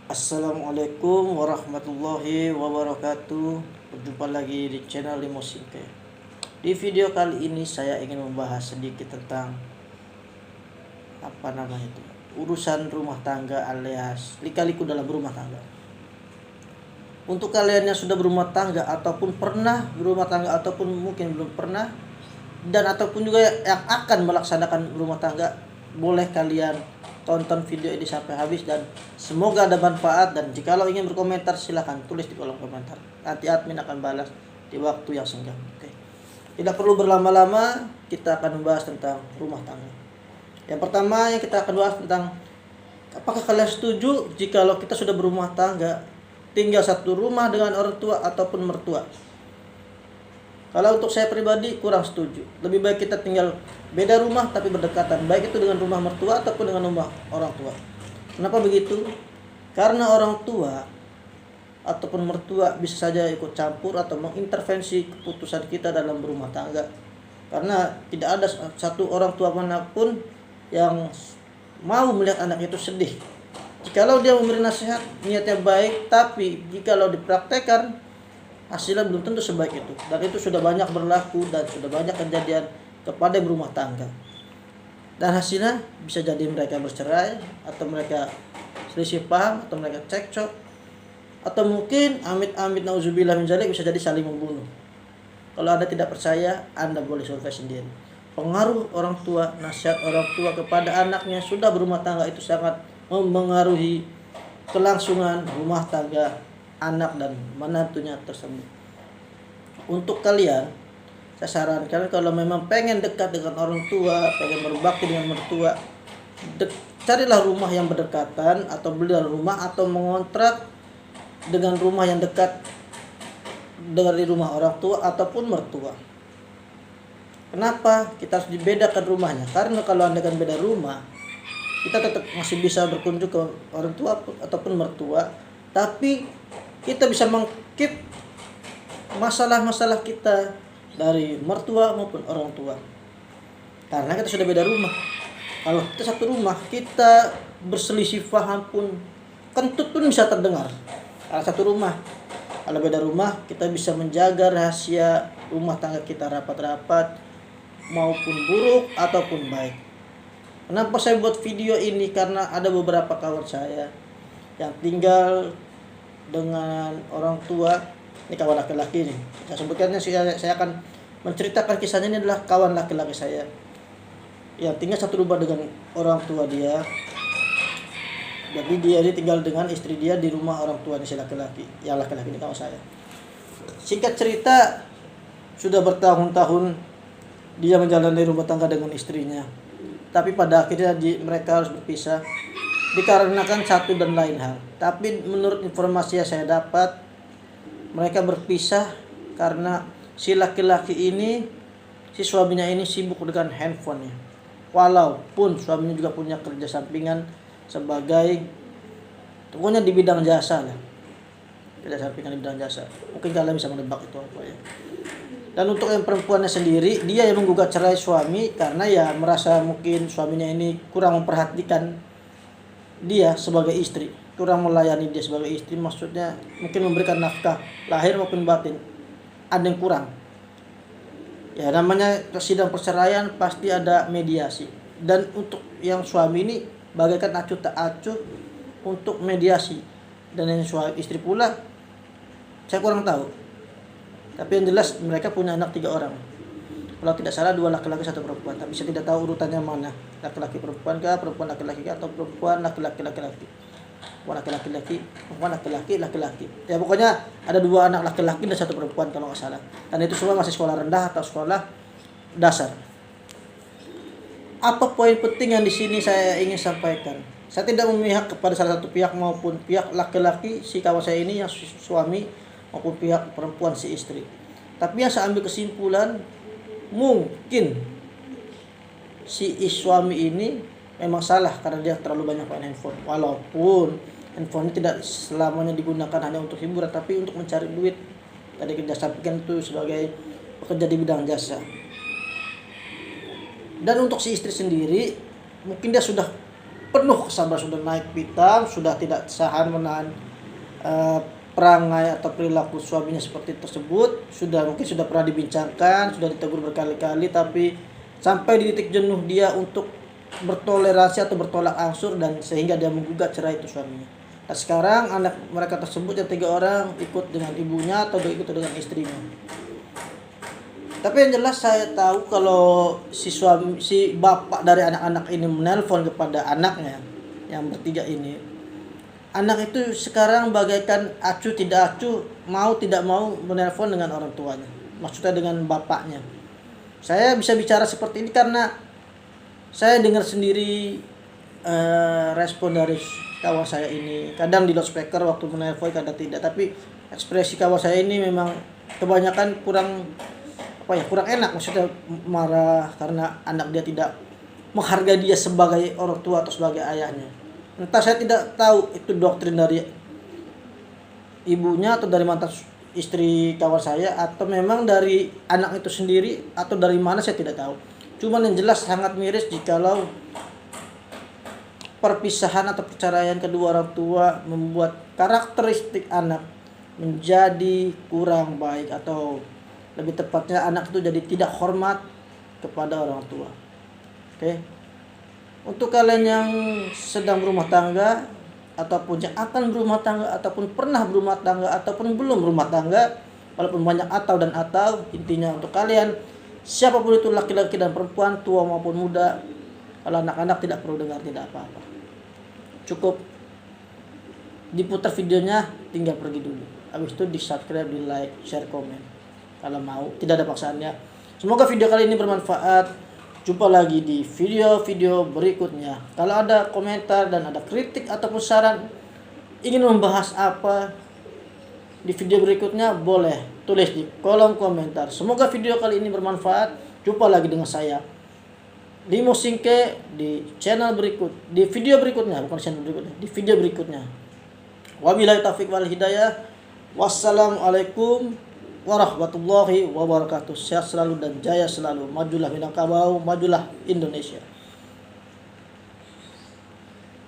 Assalamualaikum warahmatullahi wabarakatuh. Berjumpa lagi di channel Limosinte. Di video kali ini saya ingin membahas sedikit tentang urusan rumah tangga alias lika-liku dalam rumah tangga. Untuk kalian yang sudah berumah tangga ataupun pernah berumah tangga ataupun mungkin belum pernah dan ataupun juga yang akan melaksanakan rumah tangga, boleh kalian tonton video ini sampai habis dan semoga ada manfaat. Dan jikalau ingin berkomentar silahkan tulis di kolom komentar, nanti admin akan balas di waktu yang senggang. Oke, tidak perlu berlama-lama, kita akan membahas tentang rumah tangga. Yang pertama yang kita akan bahas tentang, apakah kalian setuju jikalau kita sudah berumah tangga tinggal satu rumah dengan orang tua ataupun mertua? Kalau untuk saya pribadi kurang setuju. Lebih baik kita tinggal beda rumah tapi berdekatan, baik itu dengan rumah mertua ataupun dengan rumah orang tua. Kenapa begitu? Karena orang tua ataupun mertua bisa saja ikut campur atau mengintervensi keputusan kita dalam berumah tangga. Karena tidak ada satu orang tua manapun yang mau melihat anak itu sedih. Jikalau dia memberi nasihat, niatnya baik, tapi jikalau dipraktekkan, hasilnya belum tentu sebaik itu. Dan itu sudah banyak berlaku dan sudah banyak kejadian kepada yang berumah tangga. Dan hasilnya bisa jadi mereka bercerai, atau mereka selisih paham, atau mereka cekcok, atau mungkin amit-amit nauzubillah min dzalik bisa jadi saling membunuh. Kalau Anda tidak percaya, Anda boleh survei sendiri. Pengaruh orang tua, nasihat orang tua kepada anaknya sudah berumah tangga itu sangat mempengaruhi kelangsungan rumah tangga anak dan menantunya tersebut. Untuk kalian, saya sarankan kalau memang pengen dekat dengan orang tua, pengen berbakti dengan mertua, carilah rumah yang berdekatan, atau beli rumah atau mengontrak dengan rumah yang dekat dari rumah orang tua ataupun mertua. Kenapa kita harus dibedakan rumahnya? Karena kalau Anda kan beda rumah, kita tetap masih bisa berkunjung ke orang tua ataupun mertua, tapi kita bisa mengkeep masalah-masalah kita dari mertua maupun orang tua. Karena kita sudah beda rumah. Kalau kita satu rumah, kita berselisih paham pun kentut pun bisa terdengar. Kalau satu rumah, kalau beda rumah, kita bisa menjaga rahasia rumah tangga kita rapat-rapat, maupun buruk ataupun baik. Kenapa saya buat video ini? Karena ada beberapa kawan saya yang tinggal dengan orang tua. Ini kawan laki-laki nih, saya sebutkannya, saya akan menceritakan kisahnya. Ini adalah kawan laki-laki saya yang tinggal satu rumah dengan orang tua dia. Jadi dia tinggal dengan istri dia di rumah orang tua si laki-laki. Yang laki-laki ini kawan saya. Singkat cerita, sudah bertahun-tahun dia menjalani rumah tangga dengan istrinya. Tapi pada akhirnya mereka harus berpisah dikarenakan satu dan lain hal. Tapi menurut informasi yang saya dapat, mereka berpisah karena si laki-laki ini, si suaminya ini sibuk dengan handphonenya. Walaupun suaminya juga punya kerja sampingan sebagai, pokoknya di bidang jasa lah. Kerja sampingan di bidang jasa. Mungkin kalian bisa menebak itu apa ya. Dan untuk yang perempuannya sendiri, dia yang menggugat cerai suami karena ya merasa mungkin suaminya ini kurang memperhatikan dia sebagai istri, kurang melayani dia sebagai istri. Maksudnya mungkin memberikan nafkah lahir maupun batin, ada yang kurang. Ya namanya sidang perceraian pasti ada mediasi. Dan untuk yang suami ini bagaikan acuh tak acuh untuk mediasi. Dan yang istri pula saya kurang tahu. Tapi yang jelas mereka punya anak 3 orang. Kalau tidak salah 2 laki-laki 1 perempuan. Tapi saya tidak tahu urutannya mana. Laki-laki perempuan kah, perempuan laki-laki kah, atau perempuan laki-laki laki-laki. Perempuan laki-laki, perempuan laki-laki laki-laki. Ya pokoknya ada 2 anak laki-laki dan 1 perempuan kalau nggak salah. Dan itu semua masih sekolah rendah atau sekolah dasar. Apa poin penting yang di sini saya ingin sampaikan? Saya tidak memihak kepada salah satu pihak maupun pihak laki-laki si kawan saya ini yang suami maupun pihak perempuan si istri. Tapi yang saya ambil kesimpulan, mungkin si suami ini memang salah karena dia terlalu banyak main handphone. Walaupun handphone tidak selamanya digunakan hanya untuk hiburan, tapi untuk mencari duit. Tadi kerja sampingan itu sebagai pekerja di bidang jasa. Dan untuk si istri sendiri, mungkin dia sudah penuh kesabaran, sudah naik pitam, sudah tidak tahan menahan perangai atau perilaku suaminya seperti tersebut, mungkin sudah pernah dibincangkan, sudah ditegur berkali-kali, tapi sampai di titik jenuh dia untuk bertoleransi atau bertolak ansur, dan sehingga dia menggugat cerai itu suaminya. Nah sekarang anak mereka tersebut yang 3 orang ikut dengan ibunya atau ikut dengan istrinya. Tapi yang jelas saya tahu kalau si bapak dari anak-anak ini menelpon kepada anaknya yang bertiga ini, anak itu sekarang bagaikan acuh tidak acuh, mau tidak mau menelpon dengan orang tuanya, maksudnya dengan bapaknya. Saya bisa bicara seperti ini karena saya dengar sendiri respon dari kawan saya ini. Kadang di loudspeaker waktu menelpon, kadang tidak. Tapi ekspresi kawan saya ini memang kebanyakan kurang enak, maksudnya marah karena anak dia tidak menghargai dia sebagai orang tua atau sebagai ayahnya. Entah, saya tidak tahu itu doktrin dari ibunya atau dari mantan istri kawan saya, atau memang dari anak itu sendiri, atau dari mana saya tidak tahu. Cuman yang jelas sangat miris jikalau perpisahan atau perceraian kedua orang tua membuat karakteristik anak menjadi kurang baik, atau lebih tepatnya anak itu jadi tidak hormat kepada orang tua. Oke. Untuk kalian yang sedang berumah tangga, ataupun yang akan berumah tangga, ataupun pernah berumah tangga, ataupun belum berumah tangga, walaupun banyak atau, intinya untuk kalian, siapapun itu, laki-laki dan perempuan, tua maupun muda, kalau anak-anak tidak perlu dengar, tidak apa-apa. Cukup diputar videonya, tinggal pergi dulu. Habis itu di subscribe, di like, share, komen. Kalau mau, tidak ada paksaannya. Semoga video kali ini bermanfaat. Jumpa lagi di video-video berikutnya. Kalau ada komentar dan ada kritik ataupun saran, ingin membahas apa di video berikutnya, boleh tulis di kolom komentar. Semoga video kali ini bermanfaat. Jumpa lagi dengan saya Limo Singke di channel berikut, di video berikutnya, bukan channel berikutnya, di video berikutnya. Wabillahi taufiq wal hidayah. Wassalamualaikum warahmatullahi wabarakatuh. Sehat selalu dan jaya selalu. Majulah Minangkabau, majulah Indonesia.